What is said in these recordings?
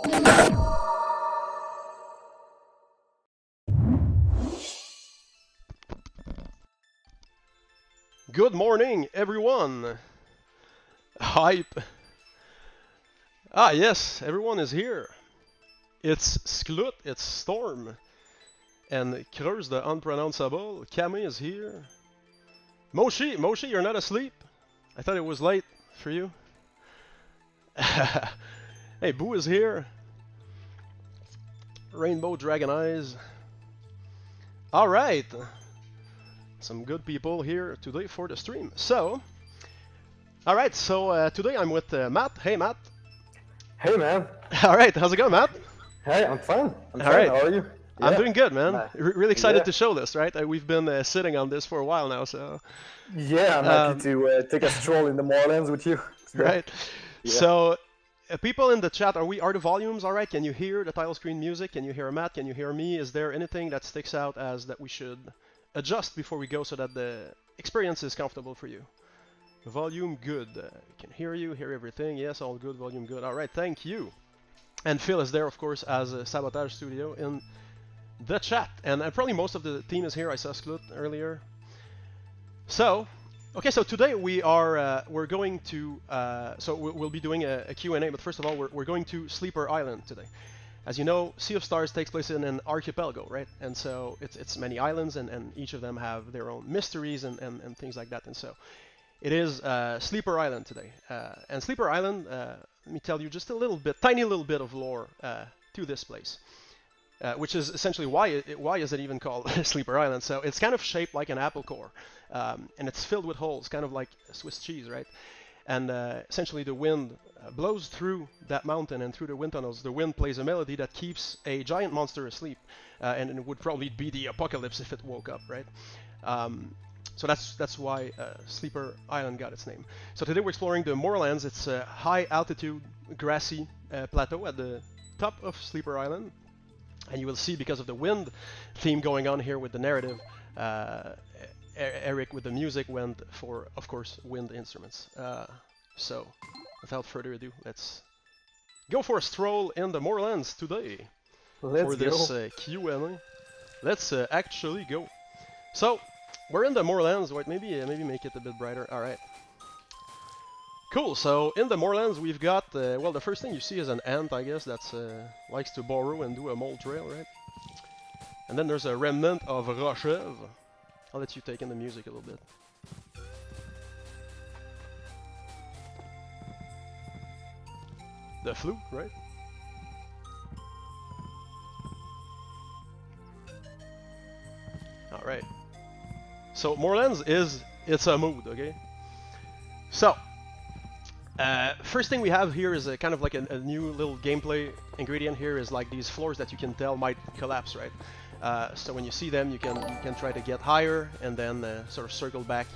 Good morning, everyone! Hype! Ah, yes, everyone is here. It's Sklut, it's Storm, and Kreuz the Unpronounceable. Cammy is here. Moshi, you're not asleep? I thought it was late for you. Hey, Boo is here. Rainbow Dragon Eyes. Alright! Some good people here today for the stream. So, alright, so today I'm with Matt. Hey, Matt. Hey, man. Alright, how's it going, Matt? Hey, I'm fine. I'm All fine. right. How are you? I'm Yeah. doing good, man. Really excited Yeah. to show this, right? We've been sitting on this for a while now, so... Yeah, I'm happy to take a stroll in the Moorlands with you. Right? Yeah. So, people in the chat, are the volumes alright? Can you hear the title screen music? Can you hear Matt? Can you hear me? Is there anything that sticks out as that we should adjust before we go so that the experience is comfortable for you? Volume good. Can hear you, hear everything. Yes, all good, volume good. Alright, thank you. And Phil is there, of course, as a Sabotage Studio in the chat. And probably most of the team is here. I saw Sklut earlier. So, okay, so today we're going to, we'll be doing a Q&A, but first of all, we're going to Sleeper Island today. As you know, Sea of Stars takes place in an archipelago, right? And so it's many islands, and each of them have their own mysteries and things like that. And so it is Sleeper Island today. And Sleeper Island, let me tell you just a little bit, tiny little bit of lore to this place. Which is essentially why is it even called Sleeper Island? So it's kind of shaped like an apple core, and it's filled with holes, kind of like Swiss cheese, right? And essentially the wind blows through that mountain, and through the wind tunnels, the wind plays a melody that keeps a giant monster asleep, and it would probably be the apocalypse if it woke up, right? So that's why Sleeper Island got its name. So today we're exploring the Moorlands. It's a high altitude grassy plateau at the top of Sleeper Island. And you will see, because of the wind theme going on here with the narrative, Eric with the music went for, of course, wind instruments. So, without further ado, let's go for a stroll in the Moorlands today. For this Q&A. Let's actually go. So, we're in the Moorlands. Wait, maybe make it a bit brighter. All right. Cool, so in the Moorlands we've got, well, the first thing you see is an ant, I guess, that's likes to burrow and do a mole trail, right? And then there's a remnant of Rochev. I'll let you take in the music a little bit. The flute, right? Alright. So Moorlands it's a mood, okay? So, first thing we have here is a kind of like a new little gameplay ingredient here is like these floors that you can tell might collapse, right? So when you see them, you can try to get higher and then sort of circle back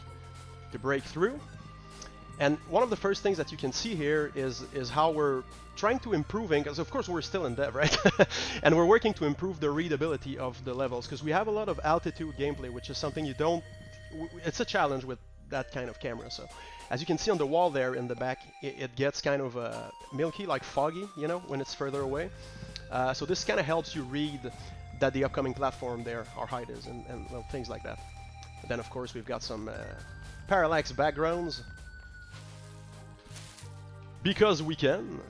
to break through. And one of the first things that you can see here is how we're trying to improving, because of course we're still in dev, right? And we're working to improve the readability of the levels, because we have a lot of altitude gameplay, which is something you don't, it's a challenge with that kind of camera. So as you can see on the wall there in the back, it gets kind of milky, like foggy, you know, when it's further away. So this kind of helps you read that the upcoming platform there, our height is, and well, things like that. And then of course we've got some parallax backgrounds, because we can.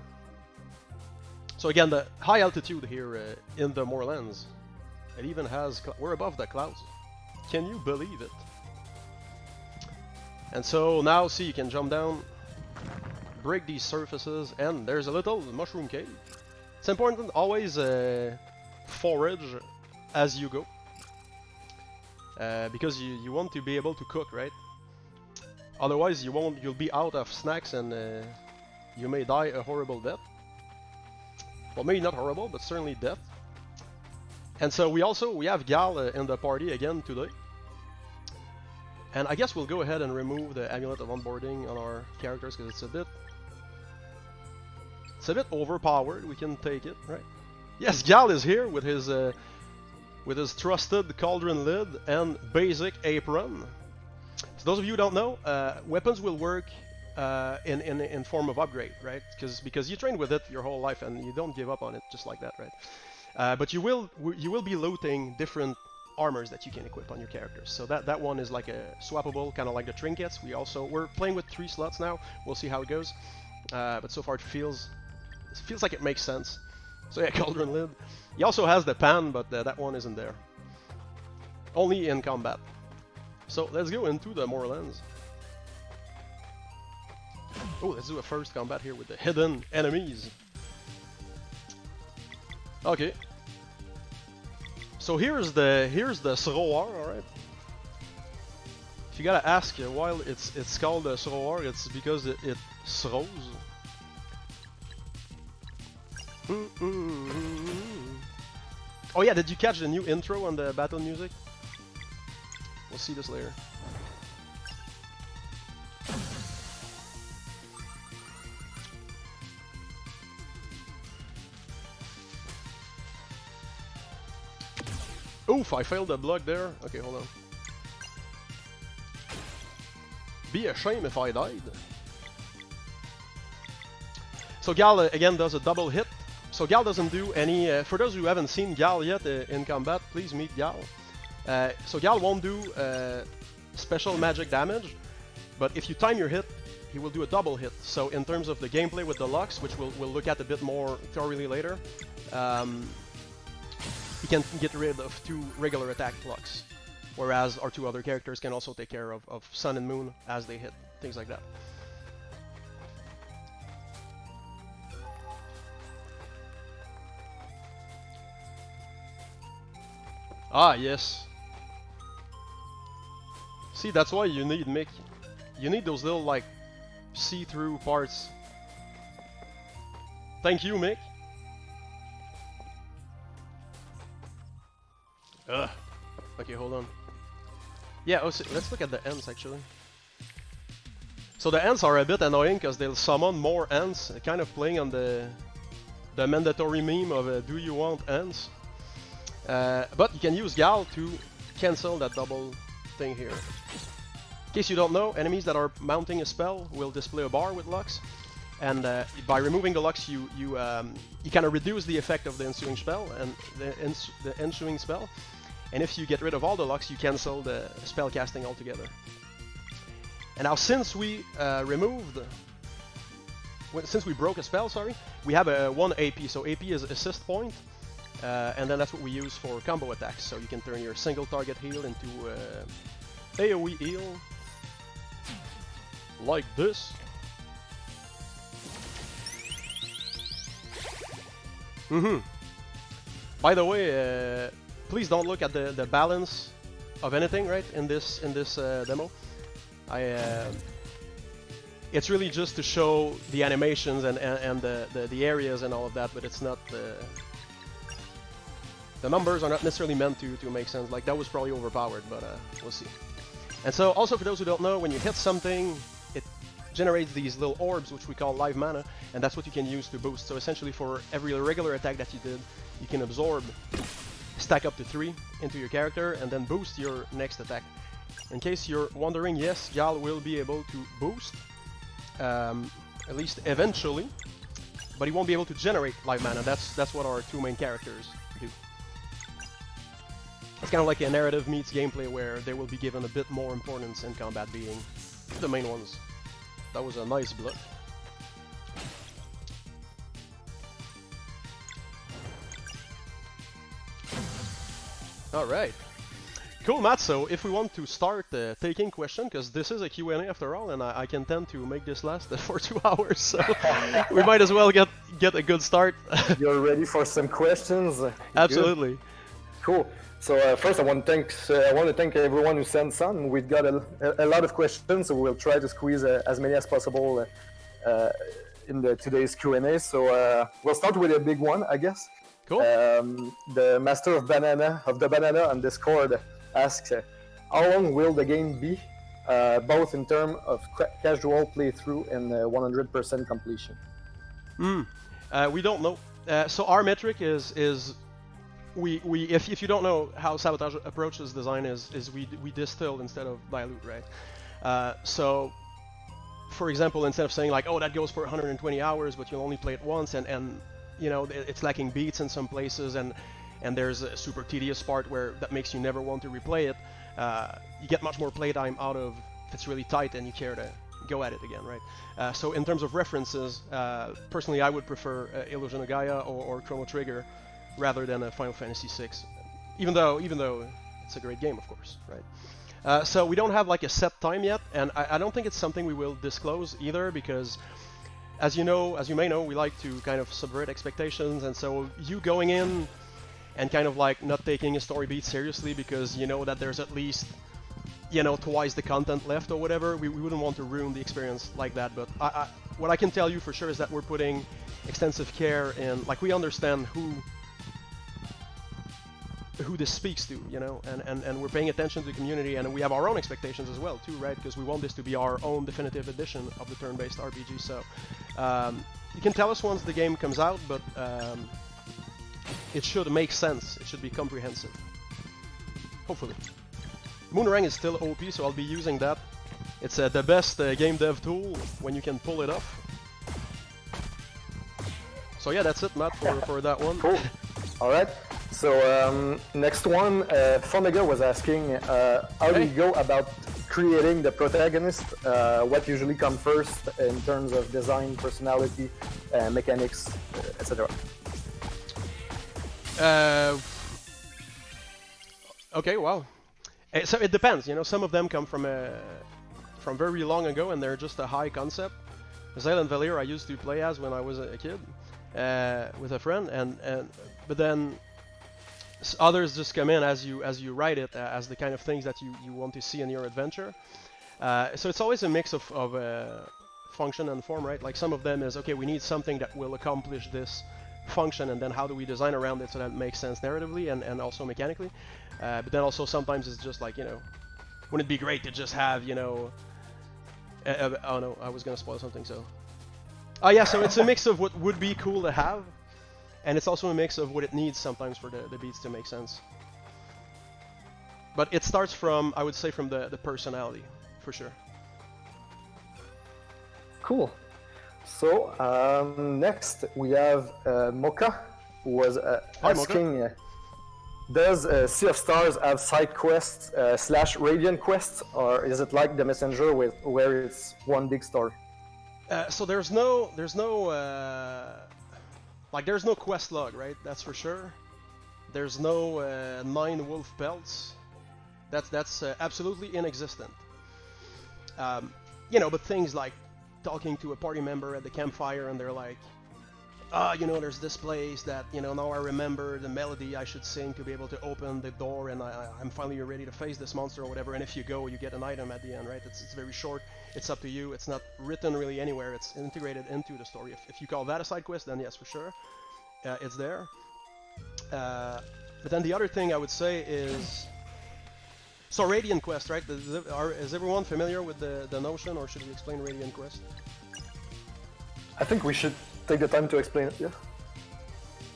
So again, the high altitude here in the Moorlands, it even has, we're above the clouds. Can you believe it? And so now, see, you can jump down, break these surfaces, and there's a little mushroom cave. It's important always forage as you go, because you want to be able to cook, right? Otherwise, you'll be out of snacks and you may die a horrible death. Well, maybe not horrible, but certainly death. And so we have Gal in the party again today. And I guess we'll go ahead and remove the amulet of onboarding on our characters because it's a bit overpowered. We can take it, right? Yes, Gal is here with his trusted cauldron lid and basic apron. So those of you who don't know, weapons will work in form of upgrade, right? Because you trained with it your whole life and you don't give up on it just like that, right? But you will be looting different armors that you can equip on your characters. So that one is like a swappable, kind of like the trinkets. We're playing with 3 slots now. We'll see how it goes. But so far it feels like it makes sense. So yeah, Cauldron Lid. He also has the pan, but that one isn't there. Only in combat. So let's go into the Moorlands. Oh, let's do a first combat here with the hidden enemies. Okay. So here's the Sroar, alright? If you gotta ask why it's called the Sroar, it's because it throws. Oh yeah, did you catch the new intro on the battle music? We'll see this later. Oof, I failed the block there. Okay, hold on. Be a shame if I died. So Gal again does a double hit. So Gal doesn't do any... for those who haven't seen Gal yet in combat, please meet Gal. So Gal won't do special magic damage, but if you time your hit, he will do a double hit. So in terms of the gameplay with the Lux, which we'll look at a bit more thoroughly later, he can get rid of 2 regular attack Lux, whereas our 2 other characters can also take care of Sun and Moon as they hit, things like that. Ah, yes. See, that's why you need Mick. You need those little, like, see-through parts. Thank you, Mick. Ugh. Okay, hold on. Yeah, so let's look at the ants, actually. So the ants are a bit annoying because they'll summon more ants, kind of playing on the mandatory meme of do you want ants? But you can use Gal to cancel that double thing here. In case you don't know, enemies that are mounting a spell will display a bar with Lux, and by removing the Lux, you kind of reduce the effect of the ensuing spell and the ensuing spell. And if you get rid of all the Lux, you cancel the spell casting altogether. And now, since we since we broke a spell, sorry, we have a 1 AP. So AP is assist point. And then that's what we use for combo attacks. So you can turn your single target heal into AoE heal, like this. By the way, please don't look at the balance of anything, right? In this demo, it's really just to show the animations and the areas and all of that, but it's not the numbers are not necessarily meant to make sense. Like, that was probably overpowered, but we'll see. And so, also for those who don't know, when you hit something, it generates these little orbs, which we call live mana, and that's what you can use to boost. So essentially, for every regular attack that you did, you can absorb, stack up to 3 into your character, and then boost your next attack. In case you're wondering, yes, Gal will be able to boost, at least eventually, but he won't be able to generate live mana. That's what our 2 main characters do. It's kind of like a narrative meets gameplay where they will be given a bit more importance in combat being the main ones. That was a nice block. Alright. Cool, Matt. So if we want to start taking questions, because this is a Q&A after all, and I can tend to make this last for 2 hours, so we might as well get a good start. You're ready for some questions? Absolutely. Good. Cool. So first I want to thank everyone who sent some. We've got a lot of questions, so we'll try to squeeze as many as possible in today's Q&A. So we'll start with a big one, I guess. Cool. The Master of the Banana on Discord asks, how long will the game be, both in terms of casual playthrough and 100% completion? We don't know. So our metric is if you don't know how Sabotage approaches design is we distill instead of dilute, right? So for example, instead of saying like, oh, that goes for 120 hours, but you'll only play it once, and you know, it's lacking beats in some places, and there's a super tedious part where that makes you never want to replay it. You get much more playtime out of if it's really tight and you care to go at it again, right? So in terms of references, personally, I would prefer Illusion of Gaia or Chrono Trigger rather than a Final Fantasy VI, even though it's a great game, of course, right? So we don't have like a set time yet, and I don't think it's something we will disclose either, because as you may know, we like to kind of subvert expectations, and so you going in and kind of like not taking a story beat seriously because you know that there's at least, you know, twice the content left or whatever, we wouldn't want to ruin the experience like that. But what I can tell you for sure is that we're putting extensive care in, like, we understand who this speaks to, you know, and we're paying attention to the community, and we have our own expectations as well too, right? Because we want this to be our own definitive edition of the turn-based RPG. So you can tell us once the game comes out, but it should make sense. It should be comprehensive, hopefully. Moonrang is still OP, so I'll be using that. It's the best game dev tool when you can pull it off. So yeah, that's it, Matt, for that one. Cool. All right. So next one, Fonega was asking, how do you go about creating the protagonist? What usually comes first in terms of design, personality, mechanics, etc.? Okay, wow. So it depends, you know. Some of them come from very long ago, and they're just a high concept. Zale and Valir I used to play as when I was a kid with a friend, but then others just come in as you write it, as the kind of things that you want to see in your adventure. So it's always a mix of function and form, right? Like some of them is, okay, we need something that will accomplish this function, and then how do we design around it so that it makes sense narratively and also mechanically. But then also sometimes it's just like, you know, wouldn't it be great to just have, you know, oh no, I was gonna spoil something, so. Oh yeah, so it's a mix of what would be cool to have, and it's also a mix of what it needs sometimes for the beats to make sense. But it starts from, I would say, from the personality, for sure. Cool. So next we have Mocha, who was asking, does Sea of Stars have side quests / Radiant quests, or is it like The Messenger where it's one big story? So there's no quest log, right? That's for sure. There's no 9 wolf pelts. That's absolutely inexistent. You know, but things like talking to a party member at the campfire, and they're like, you know, there's this place that, you know, now I remember the melody I should sing to be able to open the door, and I'm finally ready to face this monster or whatever. And if you go, you get an item at the end, right? It's very short. It's up to you. It's not written really anywhere. It's integrated into the story. If you call that a side quest, then yes, for sure, it's there. But then the other thing I would say is, so Radiant Quest, right? Is everyone familiar with the notion, or should we explain Radiant Quest? I think we should take the time to explain it, yeah.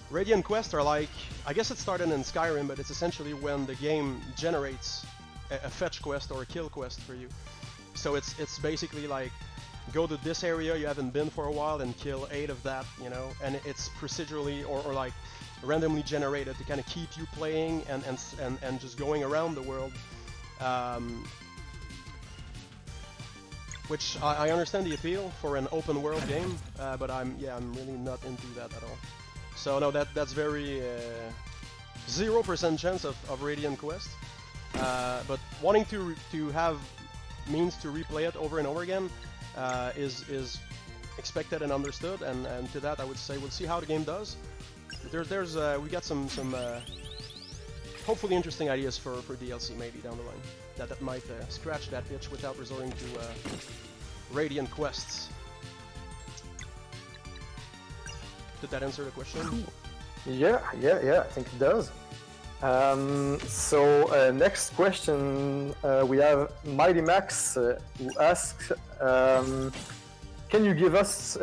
Radiant Quests are like, I guess it started in Skyrim, but it's essentially when the game generates a fetch quest or a kill quest for you. So it's basically like, go to this area you haven't been for a while and kill 8 of that, you know, and it's procedurally or like randomly generated to kind of keep you playing and just going around the world. Which I understand the appeal for an open world game, but I'm really not into that at all. So no, that's very 0% chance of Radiant Quest. But wanting to have means to replay it over and over again is expected and understood, and to that I would say we'll see how the game does. There's we got some hopefully interesting ideas for DLC maybe down the line that might scratch that itch without resorting to Radiant Quests. Did that answer the question? Cool. Yeah, I think it does. So next question, we have Mighty Max who asks, can you give us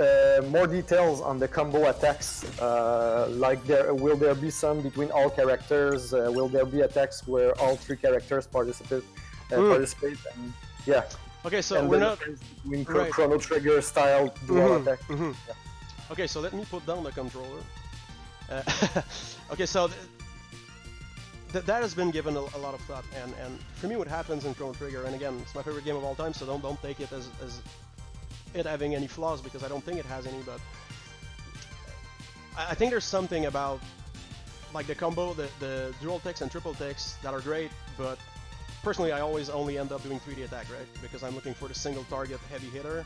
more details on the combo attacks? Like, will there be some between all characters? Will there be attacks where all 3 characters participate? And, yeah. Okay, so and we're the not difference between right. Chrono Trigger style dual attack. Mm-hmm. Yeah. Okay, so let me put down the controller. Okay, so that has been given a lot of thought, and for me, what happens in Chrono Trigger, and again, it's my favorite game of all time, so don't take it as it having any flaws, because I don't think it has any, but I think there's something about like the combo, the dual ticks and triple ticks that are great, but personally I always only end up doing 3D attack, right? Because I'm looking for the single target heavy hitter.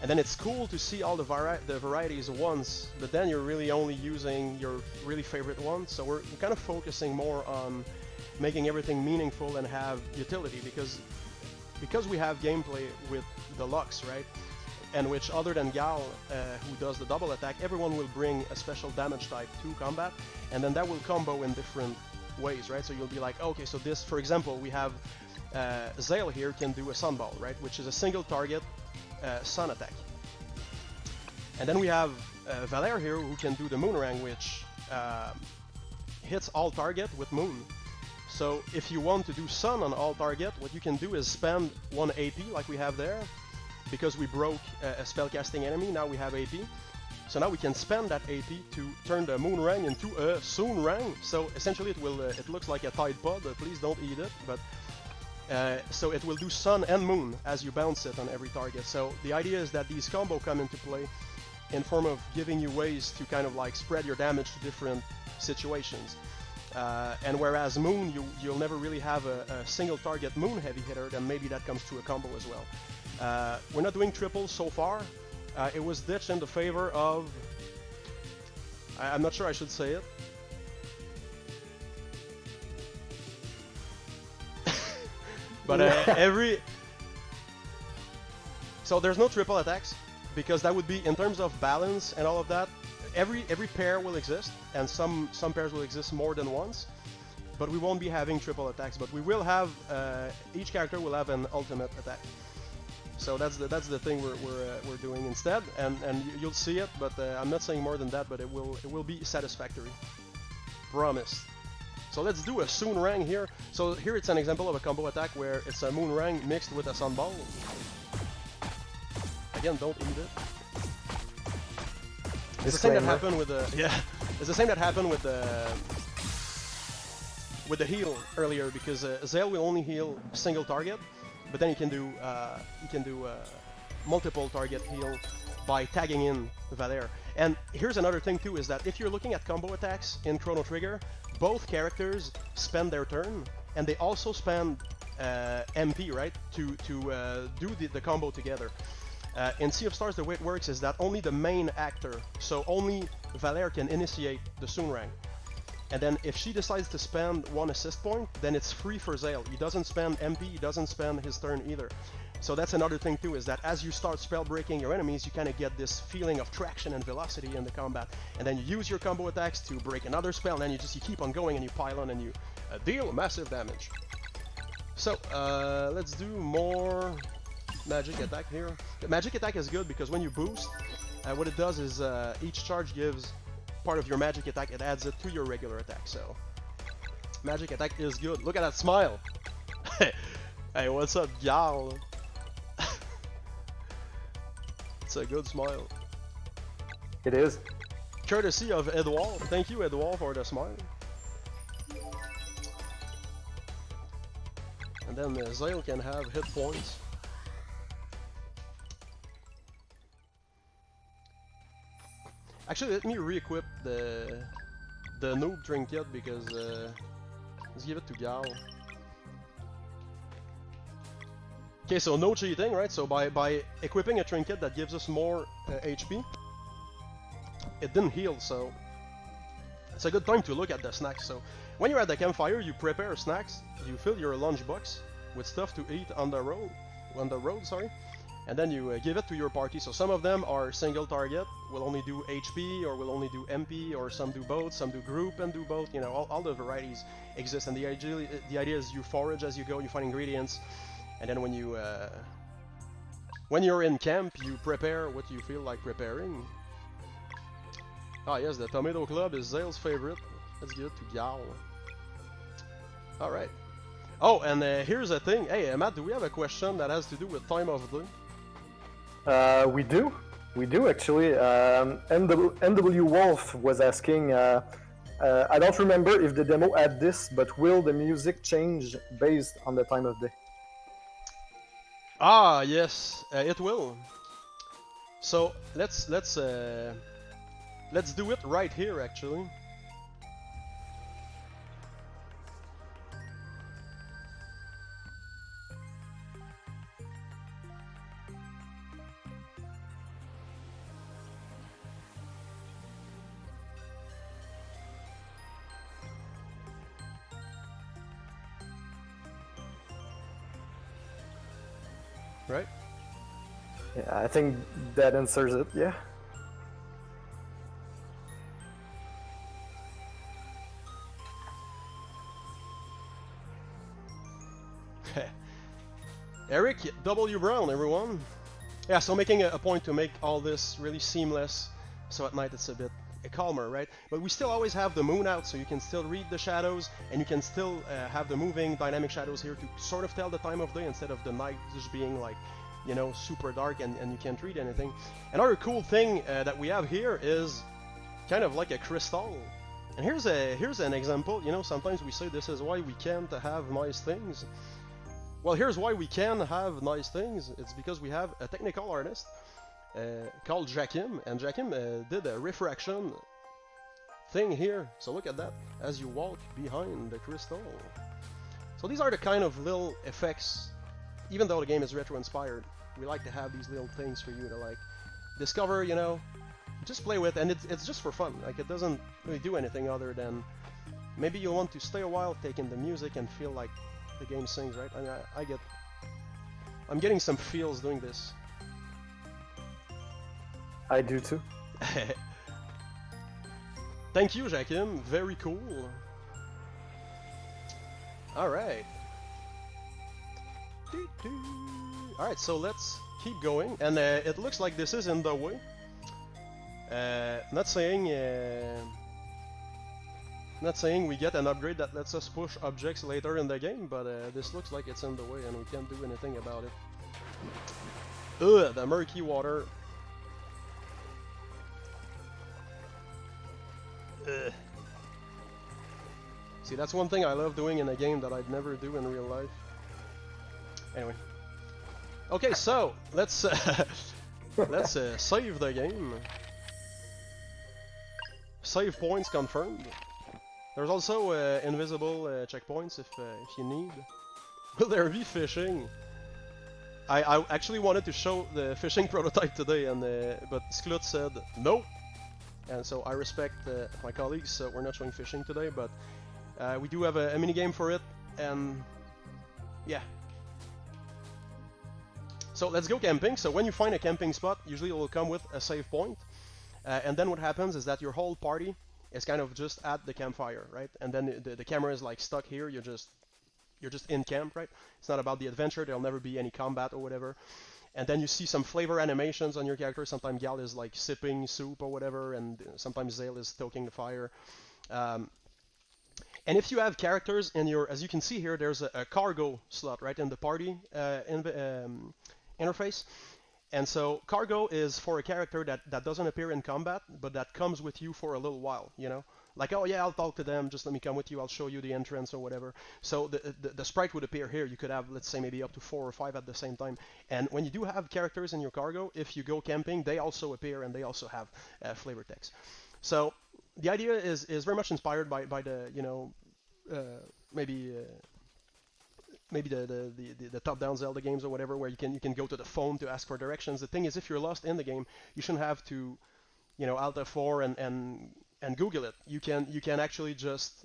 And then it's cool to see all the varieties once, but then you're really only using your really favorite one. So we're kind of focusing more on making everything meaningful and have utility, because we have gameplay with the Lux, right? And which, other than Gal, who does the double attack, everyone will bring a special damage type to combat, and then that will combo in different ways, right? So you'll be like, okay, so this, for example, we have Zale here can do a Sunball, right? Which is a single target sun attack. And then we have Valère here, who can do the Moonrang, which hits all target with Moon. So if you want to do Sun on all target, what you can do is spend 1 AP like we have there, because we broke a spellcasting enemy. Now we have AP. So now we can spend that AP to turn the Moonrang into a Soonrang. So essentially it will it looks like a Tide Pod, please don't eat it, but so it will do Sun and Moon as you bounce it on every target. So the idea is that these combo come into play in form of giving you ways to kind of like spread your damage to different situations. And whereas Moon, you'll never really have a single target Moon heavy hitter, then maybe that comes to a combo as well. We're not doing triples so far. It was ditched in the favor of... I'm not sure I should say it. But so there's no triple attacks, because that would be, in terms of balance and all of that, every pair will exist, and some pairs will exist more than once, but we won't be having triple attacks. But we will have each character will have an ultimate attack. So that's the thing we're doing instead, and you'll see it, but I'm not saying more than that. But it will be satisfactory, promise. So let's do a Soonrang here. So here it's an example of a combo attack where it's a Moonrang mixed with a Sunball. Again, don't eat it. It's the same that happened with the It's the same that happened with the heal earlier, because Zale will only heal single target, but then you can do multiple target heal by tagging in Valère. And here's another thing too, is that if you're looking at combo attacks in Chrono Trigger, both characters spend their turn, and they also spend MP, right, to do the combo together. In Sea of Stars, the way it works is that only the main actor, so only Valère, can initiate the Soonrang. And then if she decides to spend 1 assist point, then it's free for Zale. He doesn't spend MP, he doesn't spend his turn either. So that's another thing too, is that as you start spell breaking your enemies, you kind of get this feeling of traction and velocity in the combat. And then you use your combo attacks to break another spell, and then you keep on going and you pile on and you deal massive damage. So let's do more magic attack here. The magic attack is good because when you boost, what it does is each charge gives part of your magic attack, it adds it to your regular attack. So magic attack is good. Look at that smile. Hey, what's up, y'all? It's a good smile. It is. Courtesy of Edouard. Thank you, Edouard, for the smile. And then Zale can have hit points. Actually, let me re-equip the noob trinket, because let's give it to Gal. Okay, so no cheating, right? So by equipping a trinket that gives us more HP, it didn't heal, so it's a good time to look at the snacks. So when you're at the campfire, you prepare snacks, you fill your lunchbox with stuff to eat on the road, and then you give it to your party. So some of them are single target, will only do HP, or will only do MP, or some do both, some do group and do both. You know, all the varieties exist, and the idea is you forage as you go, you find ingredients, and then when you're in camp, you prepare what you feel like preparing. Ah yes, the Tomato Club is Zale's favorite. Let's give it to Gal. Alright. Oh, and here's a thing. Hey, Matt, do we have a question that has to do with time of day? We do actually. NW Wolf was asking. I don't remember if the demo had this, but will the music change based on the time of day? Ah, yes, it will. So let's do it right here, actually. Right? Yeah, I think that answers it. Yeah. Eric W. Brown, everyone. Yeah, so making a point to make all this really seamless, so at night it's a bit calmer, right? But we still always have the moon out, so you can still read the shadows, and you can still have the moving dynamic shadows here to sort of tell the time of day instead of the night just being like, you know, super dark and you can't read anything. Another cool thing that we have here is kind of like a crystal. And here's an example. You know, sometimes we say this is why we can't have nice things. Well, here's why we can have nice things. It's because we have a technical artist called Jakim, and Jakim did a refraction thing here. So look at that as you walk behind the crystal. So these are the kind of little effects. Even though the game is retro-inspired, we like to have these little things for you to like discover, you know, just play with, and it's just for fun. Like, it doesn't really do anything other than maybe you'll want to stay a while, take in the music, and feel like the game sings, right? I mean, I'm getting some feels doing this. I do too. Thank you, Jakim. Very cool. All right. Alright, so let's keep going, and it looks like this is in the way. Not saying we get an upgrade that lets us push objects later in the game, but this looks like it's in the way and we can't do anything about it. Ugh, the murky water. Ugh. See, that's one thing I love doing in a game that I'd never do in real life. Anyway. Okay, so let's save the game. Save points confirmed. There's also invisible checkpoints if you need. Will there be fishing? I actually wanted to show the fishing prototype today, and but Sklut said no. And so I respect my colleagues, so we're not showing fishing today, but we do have a mini game for it, and yeah. So let's go camping. So when you find a camping spot, usually it will come with a save point. And then what happens is that your whole party is kind of just at the campfire, right? And then the camera is like stuck here. You're just in camp, right? It's not about the adventure. There'll never be any combat or whatever. And then you see some flavor animations on your character. Sometimes Gal is like sipping soup or whatever, and sometimes Zale is stoking the fire. And if you have characters in your, as you can see here, there's a cargo slot, right, in the party interface. And so cargo is for a character that doesn't appear in combat, but that comes with you for a little while, you know? Like, oh yeah, I'll talk to them, just let me come with you, I'll show you the entrance or whatever. So the sprite would appear here. You could have, let's say, maybe up to 4 or 5 at the same time. And when you do have characters in your cargo, if you go camping, they also appear and they also have flavor text. So the idea is very much inspired by the, you know, maybe the top-down Zelda games or whatever, where you can go to the phone to ask for directions. The thing is, if you're lost in the game, you shouldn't have to, you know, Alt F4 and Google it. You can actually just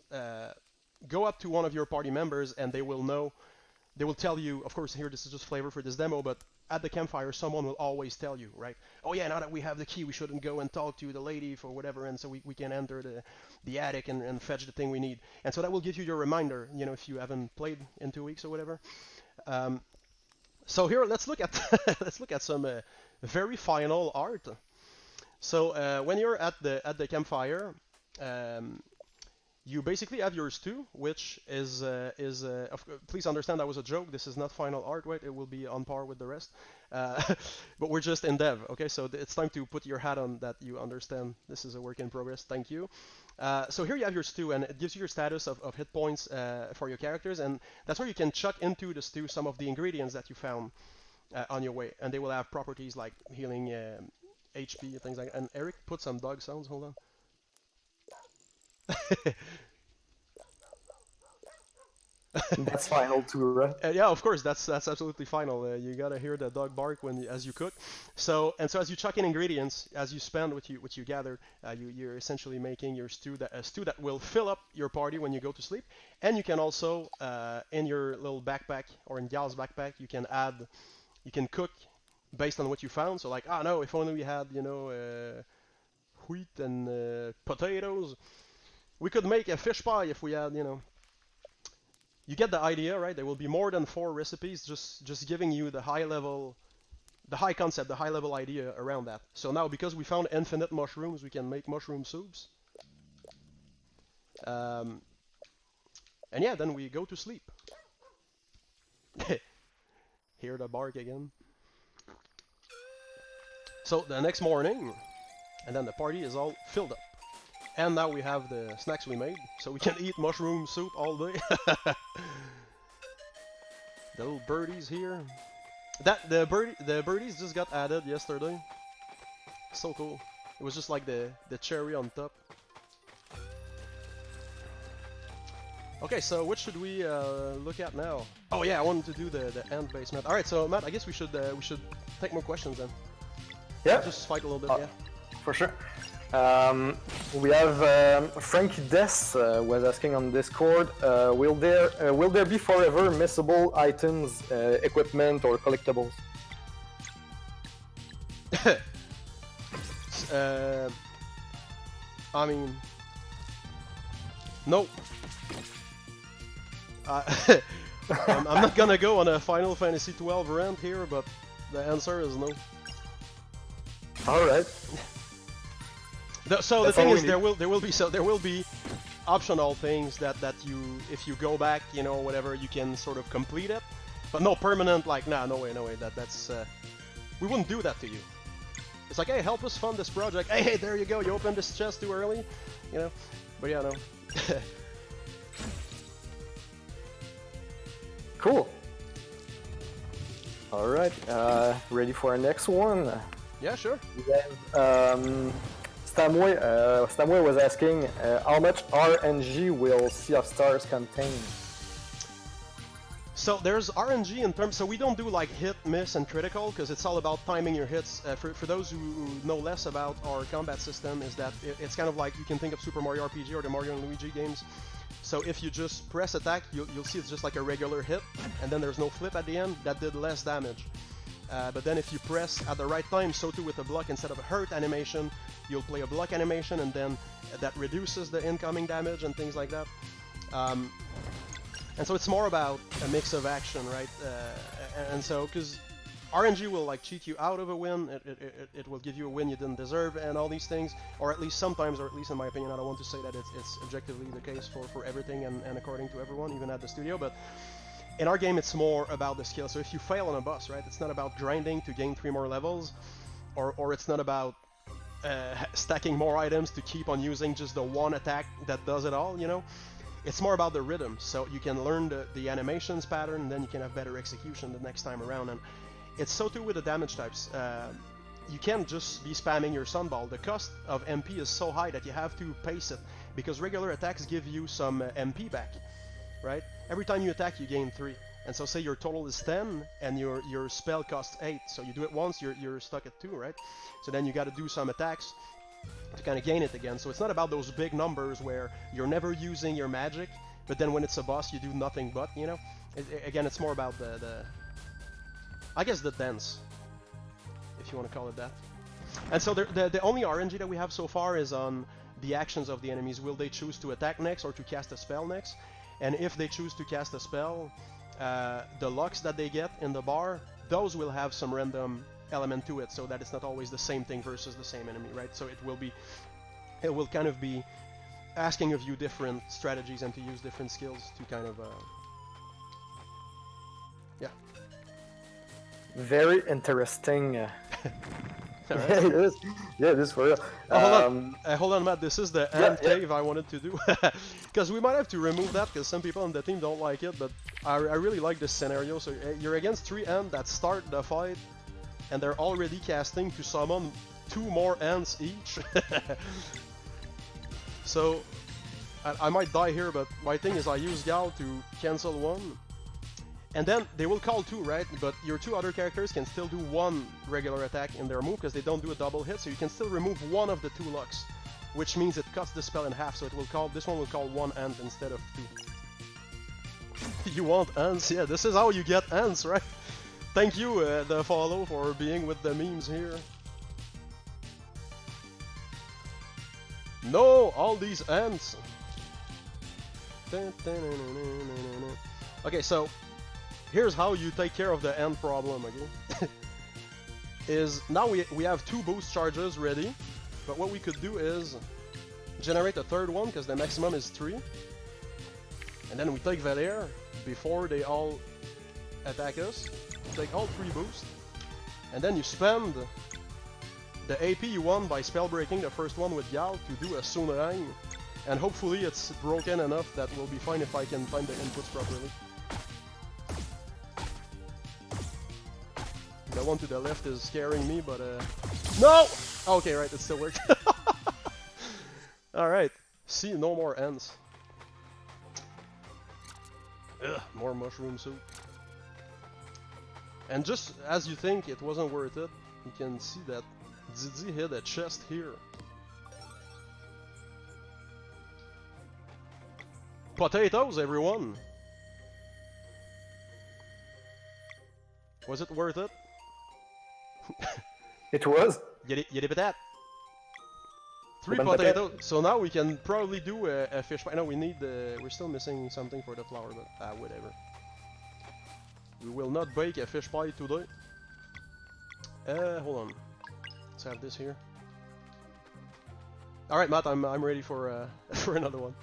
go up to one of your party members and they will know. They will tell you. Of course, here this is just flavor for this demo, but at the campfire, someone will always tell you, right? Oh yeah, now that we have the key, we shouldn't go and talk to the lady for whatever, and so we can enter the attic and fetch the thing we need. And so that will give you your reminder, you know, if you haven't played in 2 weeks or whatever. So here, let's look at let's look at some very final art. So when you're at the campfire, you basically have your stew, which is please understand that was a joke. This is not final art, right? It will be on par with the rest. But we're just in dev, okay? So it's time to put your hat on that you understand this is a work in progress. Thank you. So here you have your stew, and it gives you your status of hit points for your characters, and that's where you can chuck into the stew some of the ingredients that you found on your way, and they will have properties like healing, HP, things like that. And Eric put some dog sounds. Hold on. That's final too, right? Yeah, of course, that's absolutely final. You gotta hear the dog bark as you cook. So as you chuck in ingredients, as you spend what you gather, you're essentially making your stew a stew that will fill up your party when you go to sleep. And you can also in your little backpack or in Gal's backpack, you can cook based on what you found. So like, no, if only we had wheat and potatoes, we could make a fish pie if we had You get the idea, right? There will be more than 4 recipes, just giving you the high level, the high concept, the high level idea around that. So now, because we found infinite mushrooms, we can make mushroom soups. And yeah, then we go to sleep. Hear the bark again. So the next morning, and then the party is all filled up. And now we have the snacks we made, so we can eat mushroom soup all day. The little birdies here. The birdies just got added yesterday. So cool. It was just like the cherry on top. Okay, so what should we look at now? Oh yeah, I wanted to do the ant base, Matt. All right, so Matt, I guess we should take more questions then. Yeah. Just fight a little bit, yeah. For sure. We have Frankie Des was asking on Discord, will there be forever missable items, equipment, or collectibles? I mean, no. I'm not gonna go on a Final Fantasy 12 rant here, but the answer is no. All right. So the thing is, there will be optional things that you, if you go back, whatever, you can sort of complete it, but no permanent. Like, nah, no way. That's we wouldn't do that to you. It's like, hey, help us fund this project. Hey, there you go. You opened this chest too early, But yeah, no. Cool. All right. Ready for our next one? Yeah, sure. We have, Stamway was asking how much RNG will Sea of Stars contain? So there's RNG in terms, so we don't do like hit, miss, and critical, because it's all about timing your hits. For those who know less about our combat system, is that it's kind of like, you can think of Super Mario RPG or the Mario and Luigi games. So if you just press attack, you'll see it's just like a regular hit, and then there's no flip at the end. That did less damage. But then if you press at the right time, so too with a block, instead of a hurt animation, you'll play a block animation, and then that reduces the incoming damage and things like that. And so it's more about a mix of action, right? And so, because RNG will like cheat you out of a win, it will give you a win you didn't deserve, and all these things, or at least sometimes, or at least in my opinion, I don't want to say that it's objectively the case for everything and according to everyone, even at the studio, but in our game it's more about the skill. So if you fail on a boss, right, it's not about grinding to gain 3 more levels, or it's not about stacking more items to keep on using just the one attack that does it all, It's more about the rhythm, so you can learn the animations pattern, and then you can have better execution the next time around. And it's so too with the damage types. You can't just be spamming your sunball. The cost of MP is so high that you have to pace it, because regular attacks give you some MP back, right? Every time you attack, you gain 3. And so say your total is 10, and your spell costs 8. So you do it once, you're stuck at 2, right? So then you got to do some attacks to kind of gain it again. So it's not about those big numbers where you're never using your magic, but then when it's a boss you do nothing but, again, it's more about I guess the dance, if you want to call it that. And so the only RNG that we have so far is on the actions of the enemies. Will they choose to attack next or to cast a spell next? And if they choose to cast a spell, the locks that they get in the bar, those will have some random element to it, so that it's not always the same thing versus the same enemy, right? So it will kind of be asking of you different strategies and to use different skills to kind of yeah. Very interesting. Right. Yeah, it is. Yeah, it is for real. Oh, hold on, Matt. This is the ant yeah. cave I wanted to do. Because we might have to remove that because some people on the team don't like it, but I really like this scenario. So you're against 3 ants that start the fight, and they're already casting to summon 2 more ants each. So I might die here, but my thing is I use Gal to cancel 1. And then they will call 2, right? But your 2 other characters can still do 1 regular attack in their move because they don't do a double hit, so you can still remove 1 of the 2 locks, which means it cuts the spell in half. So it will call this one will call 1 ant instead of 2. You want ants? Yeah, this is how you get ants, right? Thank you, the follow, for being with the memes here. No, all these ants. Okay, so here's how you take care of the ant problem, okay? Is now we have 2 boost charges ready, but what we could do is generate a 3rd one because the maximum is 3, and then we take Valer before they all attack us. Take all 3 boosts, and then you spend the AP you won by spell breaking the first one with Gal to do a Sunrang, and hopefully it's broken enough that we'll be fine if I can time the inputs properly. The one to the left is scaring me, but no! Okay, right, it still worked. Alright, see, no more ants. Ugh, more mushroom soup. And just as you think it wasn't worth it, you can see that Didi hit a chest here. Potatoes, everyone! Was it worth it? It was. Yiddy patat. 3 potatoes. So now we can probably do a fish pie. No, we need the. We're still missing something for the flour, but whatever. We will not bake a fish pie today. Hold on. Let's have this here. All right, Matt, I'm ready for for another one.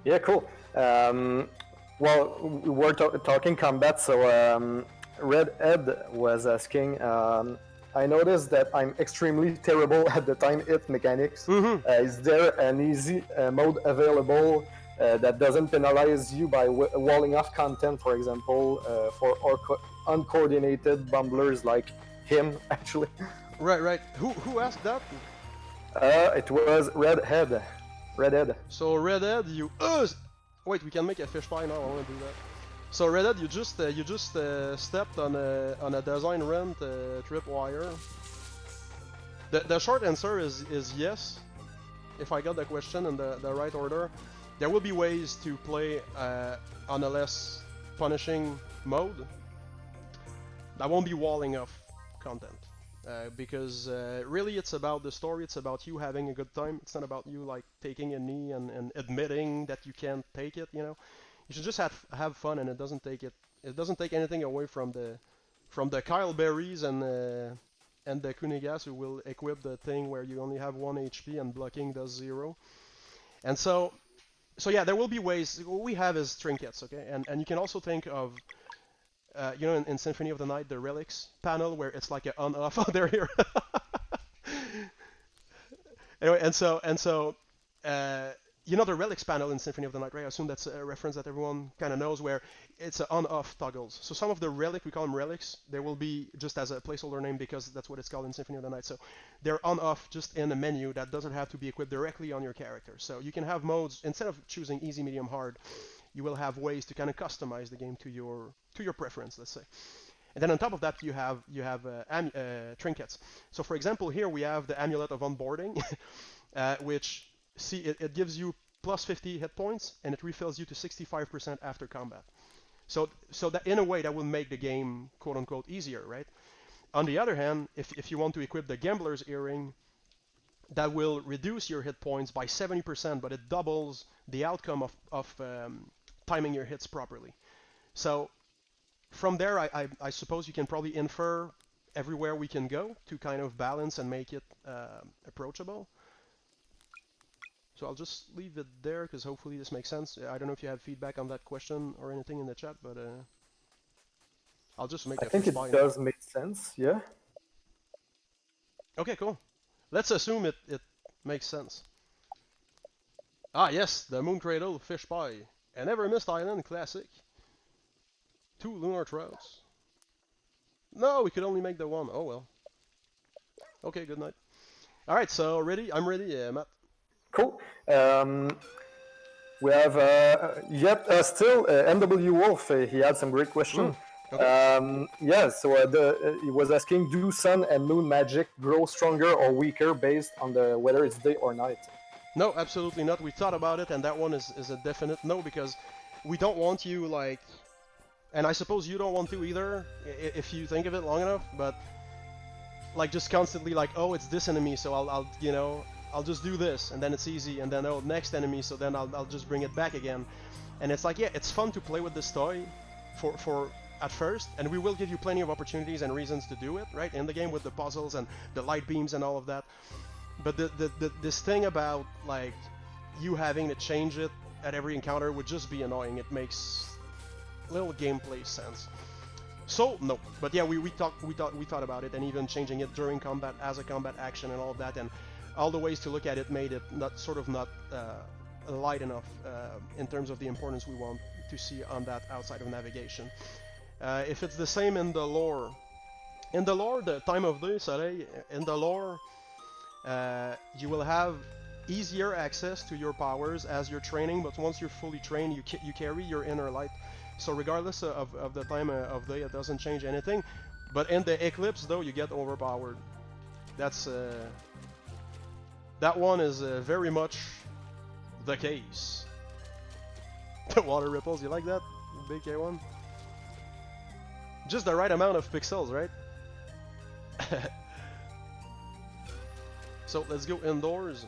Yeah, cool. Well, we're talking combat, so Redhead was asking. I noticed that I'm extremely terrible at the time hit mechanics. Is there an easy mode available that doesn't penalize you by walling off content, for example, for uncoordinated bumblers like him, actually? Right. Who asked that? It was Redhead. So Redhead, you. Wait, we can make a fish pie now. I want to do that. So Redhead, you just stepped on a design rent tripwire. The short answer is yes. If I got the question in the right order, there will be ways to play on a less punishing mode. That won't be walling off content. Because really it's about the story, it's about you having a good time. It's not about you like taking a knee and admitting that you can't take it, you know. You should just have fun, and it doesn't take anything away from the Kyle Berries and the Kunigas, who will equip the thing where you only have 1 HP and blocking does 0. And so yeah, there will be ways. What we have is trinkets, okay? And you can also think of you know, in Symphony of the Night, the relics panel where it's like an on-off. Oh, they're here. Anyway, and so you know the relics panel in Symphony of the Night, right? I assume that's a reference that everyone kind of knows, where it's an on-off toggles. So some of the relic, we call them relics, there will be just as a placeholder name because that's what it's called in Symphony of the Night. So they're on-off just in a menu that doesn't have to be equipped directly on your character. So you can have modes, instead of choosing easy, medium, hard, you will have ways to kind of customize the game to your preference, let's say. And then on top of that, you have trinkets. So for example, here we have the Amulet of Onboarding, which it gives you plus 50 hit points, and it refills you to 65% after combat. So that in a way that will make the game quote unquote easier, right? On the other hand, if you want to equip the Gambler's Earring, that will reduce your hit points by 70%, but it doubles the outcome of timing your hits properly. So from there, I suppose you can probably infer everywhere we can go to kind of balance and make it approachable. So I'll just leave it there because hopefully this makes sense. I don't know if you have feedback on that question or anything in the chat, but I'll just make I a think fish it pie. does make sense, yeah. Okay, cool. Let's assume it makes sense. Ah yes, the Moon Cradle fish pie. An Never Missed Island classic. 2 lunar trouts. No, we could only make the one. Oh well. Okay, good night. Alright, so ready? I'm ready, Matt. Cool. We have still MW Wolf. He had some great questions. Okay. Yeah, so he was asking, do sun and moon magic grow stronger or weaker based on the whether it's day or night? No, absolutely not. We thought about it, and that one is a definite no, because we don't want you, like... And I suppose you don't want to either, if you think of it long enough, but... Like, just constantly like, oh, it's this enemy, so I'll you know, I'll just do this, and then it's easy, and then, oh, next enemy, so then I'll just bring it back again. And it's like, yeah, it's fun to play with this toy for at first, and we will give you plenty of opportunities and reasons to do it, right, in the game with the puzzles and the light beams and all of that. But this thing about, like, you having to change it at every encounter would just be annoying. It makes little gameplay sense. So, no. But yeah, we thought about it, and even changing it during combat as a combat action and all of that, and all the ways to look at it made it not light enough in terms of the importance we want to see on that outside of navigation. If it's the same in the lore, the time of day, Soleil, in the lore, you will have easier access to your powers as you're training, but once you're fully trained, you carry your inner light. So regardless of the time of day, it doesn't change anything. But in the eclipse, though, you get overpowered. That's that one is very much the case. The water ripples, you like that? Big K1? Just the right amount of pixels, right? So let's go indoors.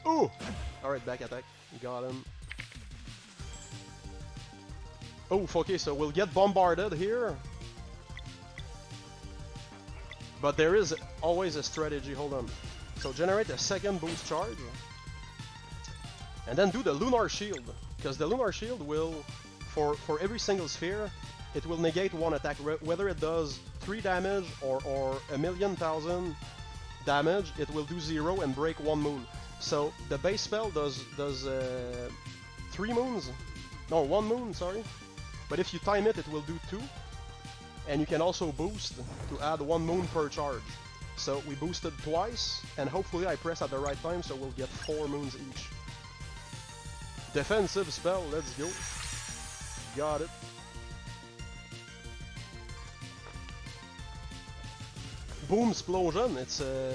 Ooh! Alright, back attack. Got him. Oh, okay, so we'll get bombarded here. But there is always a strategy, hold on. So generate a second boost charge. And then do the Lunar Shield. Because the Lunar Shield will, for every single sphere, it will negate one attack. Whether it does 3 damage or 1,000,000 damage, it will do 0 and break 1 moon. So the base spell does 3 moons. No, 1 moon, sorry. But if you time it, it will do 2. And you can also boost to add 1 moon per charge. So we boosted twice, and hopefully I press at the right time, so we'll get 4 moons each. Defensive spell, let's go. Got it. Boom Explosion, it's a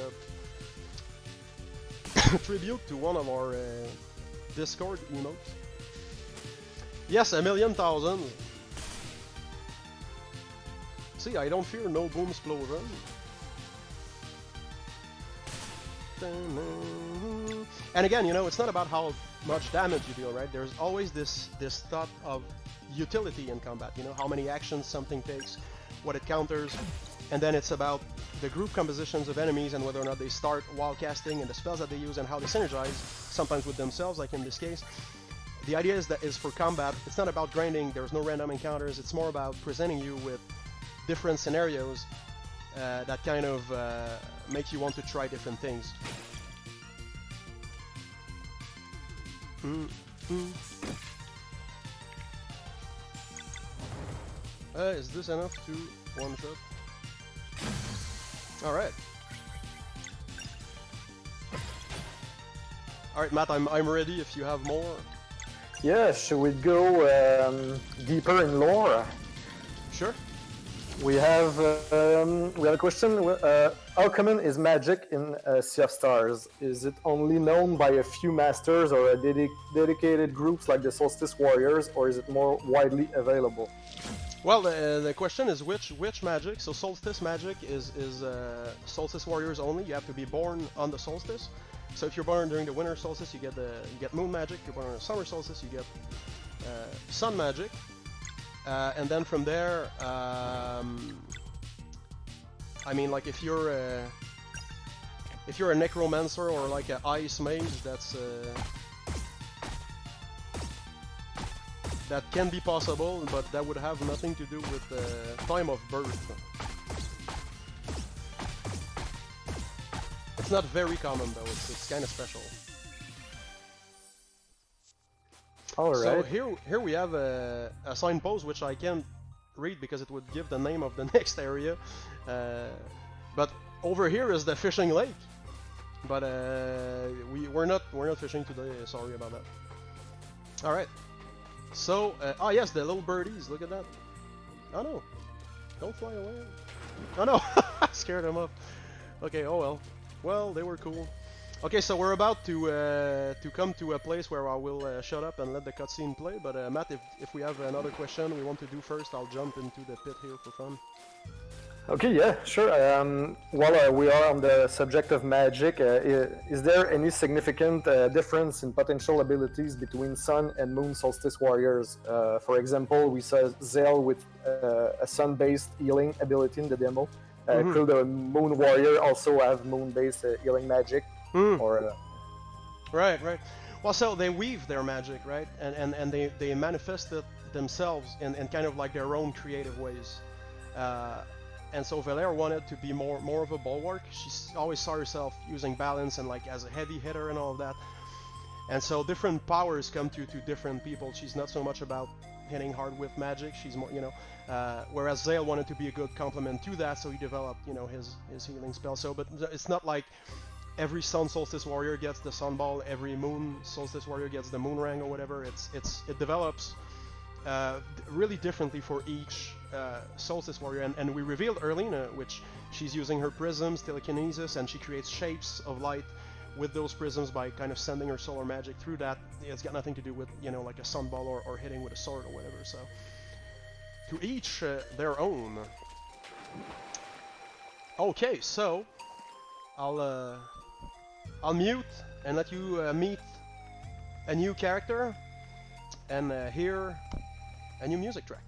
tribute to one of our Discord emotes. Yes, 1,000,000. See, I don't fear no Boom Explosion. And again, you know, it's not about how much damage you deal, right? There's always this thought of utility in combat, you know, how many actions something takes, what it counters, and then it's about the group compositions of enemies and whether or not they start while casting and the spells that they use and how they synergize, sometimes with themselves, like in this case. The idea is for combat, it's not about grinding, there's no random encounters, it's more about presenting you with different scenarios that kind of make you want to try different things. Is this enough to one shot? Alright. Alright, Matt, I'm ready if you have more. Yeah, should we go deeper in lore? Sure. We have a question. How common is magic in Sea of Stars? Is it only known by a few masters or a dedicated groups like the Solstice Warriors, or is it more widely available? Well, the question is which magic. So Solstice magic is Solstice Warriors only. You have to be born on the solstice. So if you're born during the winter solstice, you get moon magic. If you're born on the summer solstice, you get sun magic. And then from there, I mean, like if you're if you're a necromancer or like an ice mage, that can be possible, but that would have nothing to do with the time of birth. It's not very common though, it's kind of special. Alright. So here we have a signpost which I can't read because it would give the name of the next area. But over here is the fishing lake. But we're not fishing today, sorry about that. Alright. So, oh yes, the little birdies, look at that. Oh no, don't fly away. Oh no, I scared them up. Okay, oh well. Well, they were cool. Okay, so we're about to come to a place where I will shut up and let the cutscene play. But Matt, if we have another question we want to do first, I'll jump into the pit here for fun. Okay, yeah, sure. While we are on the subject of magic, is there any significant difference in potential abilities between Sun and Moon Solstice warriors? For example, we saw Zale with a Sun-based healing ability in the demo. Could the Moon warrior also have Moon-based healing magic? Or Right. Well, so they weave their magic, right? And they manifest it themselves in kind of like their own creative ways. And so Valère wanted to be more of a bulwark. She always saw herself using balance and like as a heavy hitter and all of that. And so different powers come to different people. She's not so much about hitting hard with magic. She's more, whereas Zale wanted to be a good complement to that, so he developed, his healing spell. So, but it's not like every Sun Solstice warrior gets the Sun Ball, every Moon Solstice warrior gets the Moon Ring or whatever. It develops really differently for each Solstice warrior, and we revealed Erlina, which she's using her prisms, telekinesis, and she creates shapes of light with those prisms by kind of sending her solar magic through that. It's got nothing to do with, like a sun ball or hitting with a sword or whatever, so to each their own. Okay, so I'll mute and let you meet a new character and hear a new music track.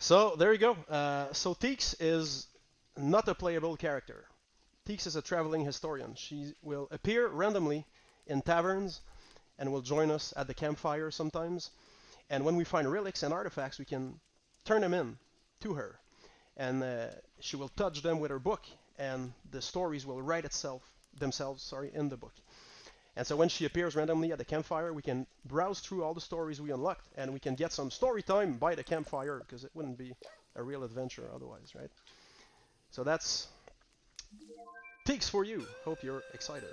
So there you go. So Teeks is not a playable character. Teeks is a traveling historian. She will appear randomly in taverns and will join us at the campfire sometimes. And when we find relics and artifacts, we can turn them in to her. And she will touch them with her book, and the stories will write themselves in the book. And so when she appears randomly at the campfire, we can browse through all the stories we unlocked, and we can get some story time by the campfire, because it wouldn't be a real adventure otherwise, right? So that's Teeks for you. Hope you're excited.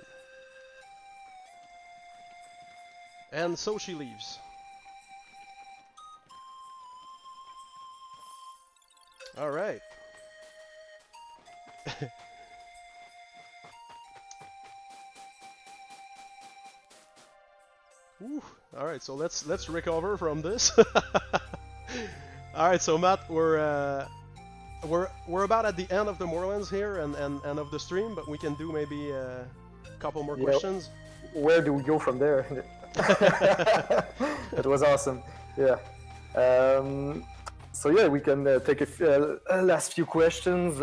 And so she leaves. All right. Whew. All right, so let's recover from this. All right, so Matt, we're about at the end of the Moorlands here and of the stream, but we can do maybe a couple more questions. Where do we go from there? It was awesome. Yeah. So yeah, we can take a last few questions.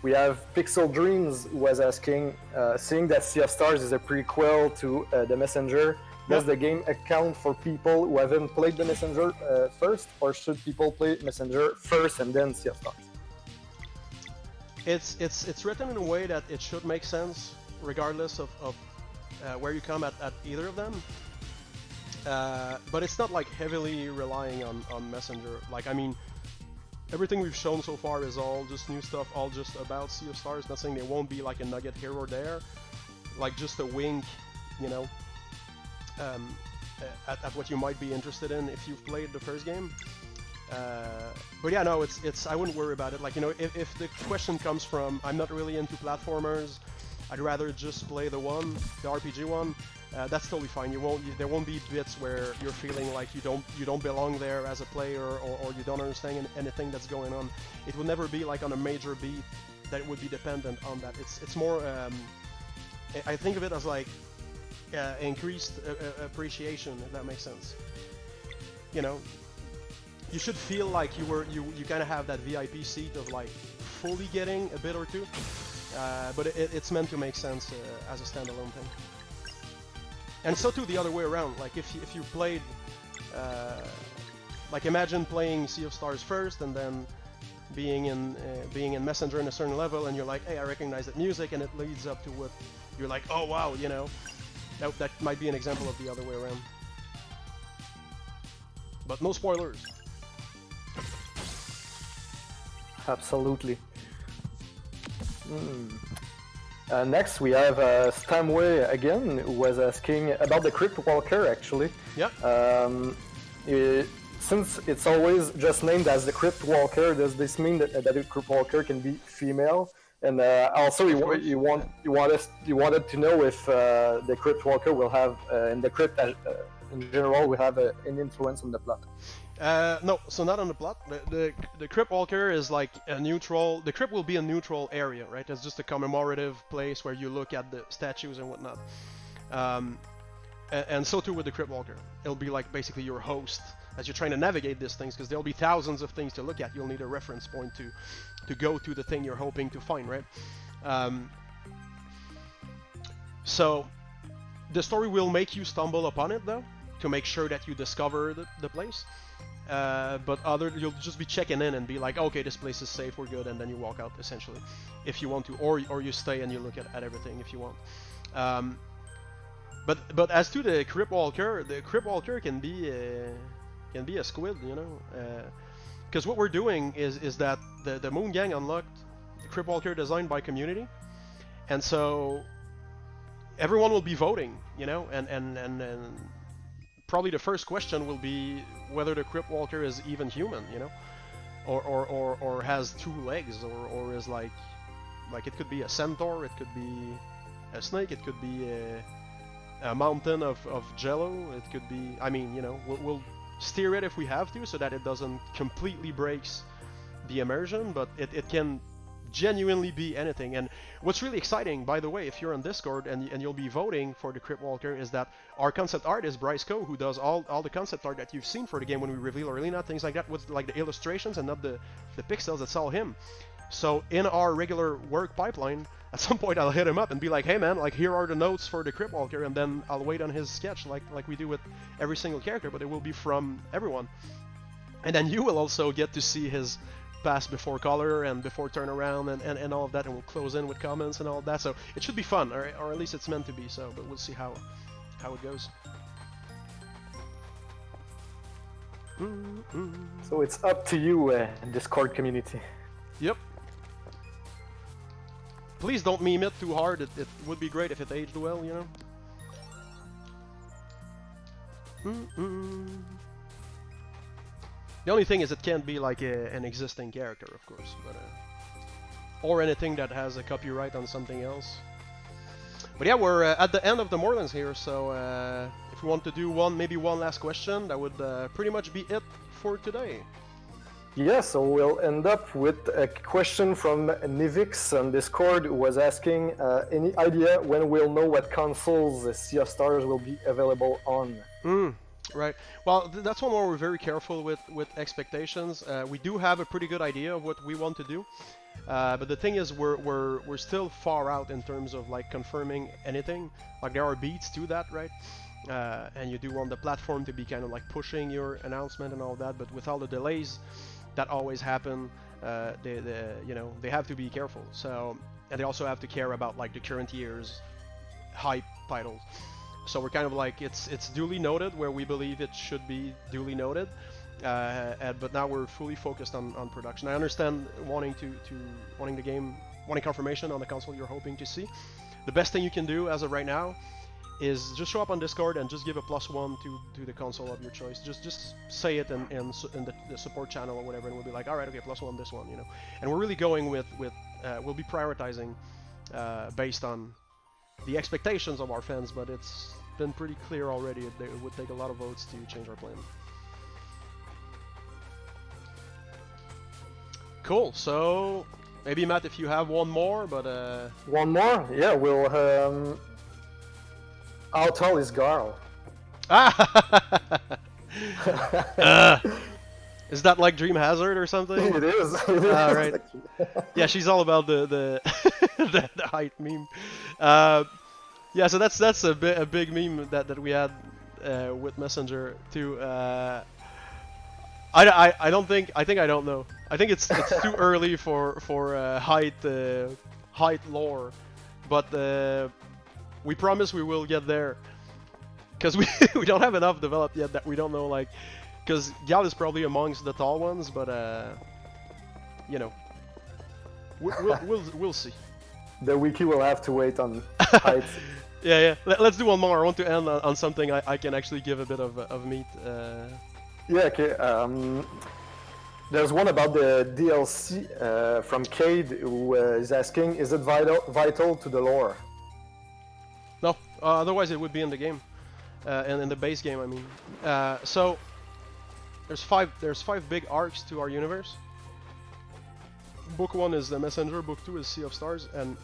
We have Pixel Dreams who was asking, seeing that Sea of Stars is a prequel to The Messenger, does the game account for people who haven't played The Messenger first, or should people play Messenger first and then Sea of Stars? It's written in a way that it should make sense regardless of where you come at either of them. But it's not like heavily relying on Messenger. Like, I mean, everything we've shown so far is all just new stuff, all just about Sea of Stars. Not saying there won't be like a nugget here or there, like just a wink, you know, at what you might be interested in if you've played the first game. But yeah, no, it's I wouldn't worry about it. Like, you know, if the question comes from I'm not really into platformers, I'd rather just play the RPG one. That's totally fine. There won't be bits where you're feeling like you don't belong there as a player, or you don't understand anything that's going on. It will never be like on a major beat that it would be dependent on that. It's more. I think of it as like increased appreciation, if that makes sense. You know, you should feel like you kind of have that VIP seat of like fully getting a bit or two, but it's meant to make sense as a standalone thing. And so too the other way around. Like if you played, like imagine playing Sea of Stars first and then being in Messenger in a certain level, and you're like, hey, I recognize that music, and it leads up to what you're like, oh wow, you know, that might be an example of the other way around. But no spoilers. Absolutely. Next we have Stamway again, who was asking about the Crypt Walker actually. Yeah. Since it's always just named as the Crypt Walker, does this mean that the Crypt Walker can be female? And also you wanted to know if the Crypt Walker will have, in the crypt in general, will have an influence on the plot. No, so not on the plot. The Crypt Walker is like a neutral. The crypt will be a neutral area, right? It's just a commemorative place where you look at the statues and whatnot. And so too with the Crypt Walker. It'll be like basically your host as you're trying to navigate these things, because there'll be thousands of things to look at. You'll need a reference point to go to the thing you're hoping to find, right? So the story will make you stumble upon it though, to make sure that you discover the place. But you'll just be checking in and be like, okay, this place is safe, we're good, and then you walk out essentially, if you want to, or you stay and you look at everything if you want. But as to the Crypt Walker can be a squid, you know, because what we're doing is that the Moon Gang unlocked the Crypt Walker designed by community, and so everyone will be voting, you know, and probably the first question will be whether the Crypt Walker is even human, you know, or has two legs, or is like it could be a centaur, it could be a snake, it could be a mountain of jello, it could be, I mean, you know, we'll steer it if we have to, so that it doesn't completely breaks the immersion, but it can genuinely be anything. And what's really exciting, by the way, if you're on Discord and you'll be voting for the Crypt Walker, is that our concept artist Bryce Coe, who does all the concept art that you've seen for the game when we reveal Arena, things like that, with like the illustrations and not the pixels, that's all him. So in our regular work pipeline, at some point I'll hit him up and be like, hey man, like here are the notes for the Crypt Walker, and then I'll wait on his sketch like we do with every single character, but it will be from everyone. And then you will also get to see his past before color and before turnaround and all of that, and we'll close in with comments and all of that. So it should be fun, or at least it's meant to be so, but we'll see how it goes. So it's up to you, Discord community. Yep. Please don't meme it too hard. It would be great if it aged well, you know? The only thing is it can't be like an existing character, of course, but or anything that has a copyright on something else. But yeah, we're at the end of the Moorlands here, so if we want to do maybe one last question, that would pretty much be it for today. Yeah, so we'll end up with a question from Nivix on Discord, who was asking any idea when we'll know what consoles Sea of Stars will be available on? Right. Well, that's one where we're very careful with expectations. We do have a pretty good idea of what we want to do, but the thing is, we're still far out in terms of like confirming anything. Like there are beats to that, right? And you do want the platform to be kind of like pushing your announcement and all that. But with all the delays that always happen, they have to be careful. So, and they also have to care about like the current year's hype titles. So we're kind of like, it's duly noted where we believe it should be duly noted, but now we're fully focused on production. I understand wanting wanting confirmation on the console you're hoping to see. The best thing you can do as of right now is just show up on Discord and just give a +1 to the console of your choice. Just say it in the support channel or whatever, and we'll be like, all right, okay, +1 this one, you know. And we're really going with we'll be prioritizing based on the expectations of our fans, but it's been pretty clear already it would take a lot of votes to change our plan. Cool. So maybe Matt, if you have one more, but one more? Yeah, we'll how tall is Garl? Is that like Dream Hazard or something? It is. Right. Yeah, she's all about the the height meme. Yeah, so that's a big meme that we had with Messenger too. I don't know. I think it's too early for height lore, but we promise we will get there, because we don't have enough developed yet that we don't know, like, because Gal is probably amongst the tall ones, but you know, we'll see. The wiki will have to wait on height. Yeah. Let's do one more. I want to end on something I can actually give a bit of meat. Yeah, okay. There's one about the DLC from Cade, who is asking, is it vital to the lore? No, otherwise it would be in the game, and in the base game, I mean. So there's five big arcs to our universe. Book 1 is the Messenger, Book 2 is Sea of Stars, and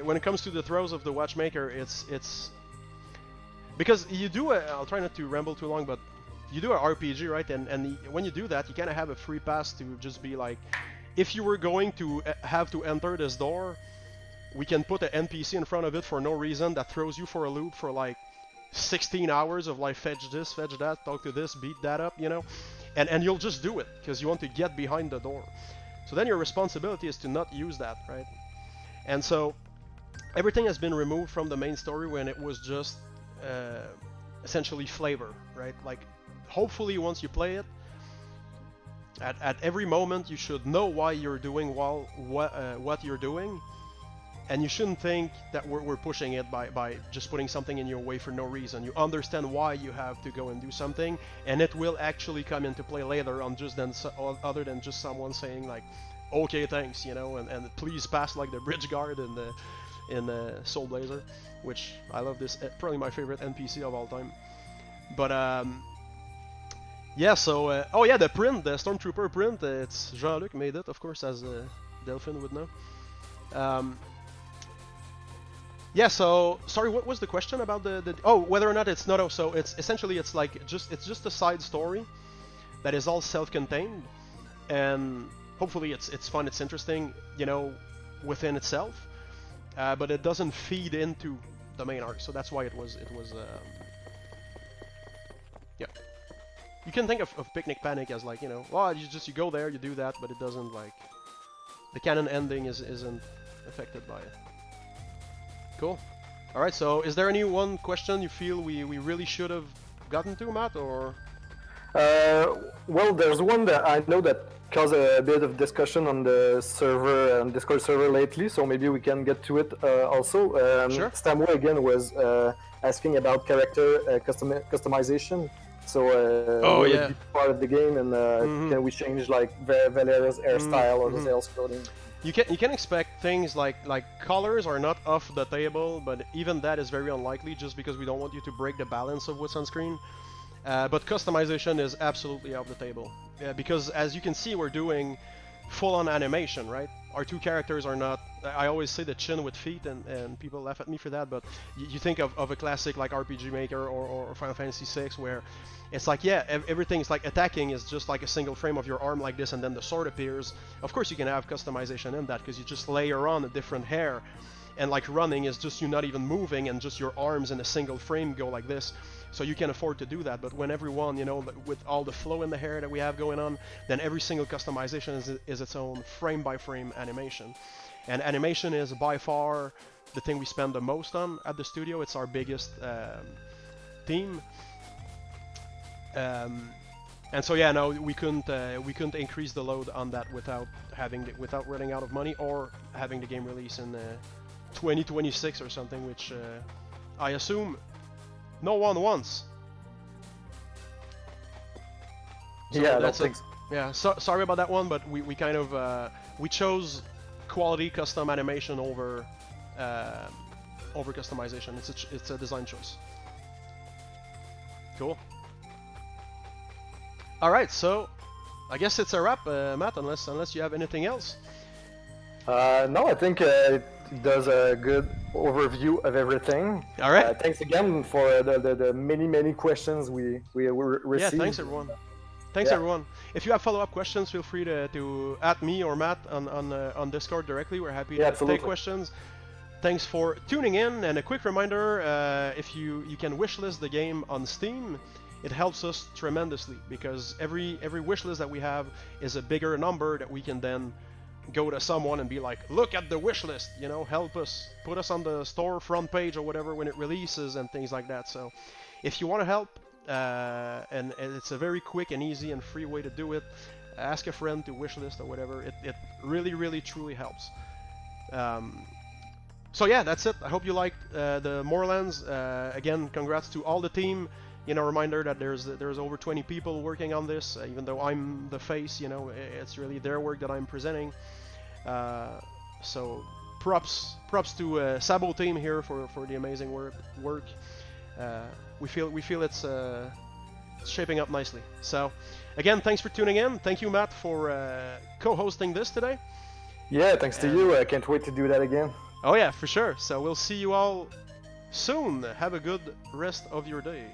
when it comes to the Throes of the Watchmaker, it's because you do I'll try not to ramble too long, but you do an RPG, right? And when you do that, you kind of have a free pass to just be like, if you were going to have to enter this door, we can put an NPC in front of it for no reason that throws you for a loop for like 16 hours of like fetch this, fetch that, talk to this, beat that up, you know? And you'll just do it because you want to get behind the door. So then your responsibility is to not use that, right? And so everything has been removed from the main story when it was just essentially flavor, right? Like, hopefully once you play it, at every moment you should know why you're doing what you're doing, and you shouldn't think that we're pushing it by just putting something in your way for no reason. You understand why you have to go and do something, and it will actually come into play later on, other than just someone saying like, okay, thanks, you know, and please pass like the bridge guard in Soul Blazer, which I love. This probably my favorite NPC of all time. But yeah, so oh yeah, the print, the Stormtrooper print, it's Jean-Luc made it, of course, as Delphin would know. Yeah, so sorry, what was the question about the oh, whether or not it's not? So it's essentially it's just a side story that is all self-contained, and hopefully it's fun, it's interesting, you know, within itself, but it doesn't feed into the main arc. So that's why it was yeah. You can think of Picnic Panic as like, you know, well, you go there, you do that, but it doesn't like the canon ending isn't affected by it. Cool. All right. So, is there any one question you feel we really should have gotten to, Matt, or? Well, there's one that I know that caused a bit of discussion on the server, Discord server lately. So maybe we can get to it also. Sure. Stamway again was asking about character customization. So will it be part of the game, and can we change like Valera's hairstyle or the sales clothing? You can expect things like colors are not off the table, but even that is very unlikely, just because we don't want you to break the balance of what's on screen. But customization is absolutely off the table, because as you can see, we're doing full-on animation, right? Our two characters are not. I always say the chin with feet, and people laugh at me for that. But you think of a classic like RPG Maker or Final Fantasy VI, where it's like, yeah, everything's like attacking is just like a single frame of your arm like this, and then the sword appears. Of course, you can have customization in that, because you just layer on a different hair, and like running is just you not even moving, and just your arms in a single frame go like this. So you can afford to do that. But when everyone, you know, with all the flow in the hair that we have going on, then every single customization is its own frame-by-frame animation. And animation is by far the thing we spend the most on at the studio. It's our biggest theme. And so yeah, no, we couldn't increase the load on that without running out of money, or having the game release in 2026 or something, which I assume no one wants. So yeah, that's it. Yeah, sorry about that one, but we kind of we chose quality custom animation over customization. It's a design choice. Cool. All right, so I guess it's a wrap, Matt. Unless you have anything else. No, I think it does a good overview of everything. All right. Thanks again for the many questions we received. Yeah, thanks everyone. Thanks everyone. If you have follow-up questions, feel free to at me or Matt on Discord directly. We're happy to take questions. Thanks for tuning in, and a quick reminder: if you can wishlist the game on Steam, it helps us tremendously, because every wishlist that we have is a bigger number that we can then go to someone and be like, look at the wish list, you know, help us, put us on the store front page or whatever when it releases and things like that. So if you want to help, and it's a very quick and easy and free way to do it, ask a friend to wish list or whatever. It really truly helps. So yeah, that's it. I hope you liked the Moorlands. Again, congrats to all the team. You know, reminder that there's over 20 people working on this. Even though I'm the face, you know, it's really their work that I'm presenting. So props to Sabo team here for the amazing work. We feel it's shaping up nicely. So again, thanks for tuning in. Thank you, Matt, for co-hosting this today. Yeah, thanks to you. I can't wait to do that again. Oh yeah, for sure. So we'll see you all soon. Have a good rest of your day.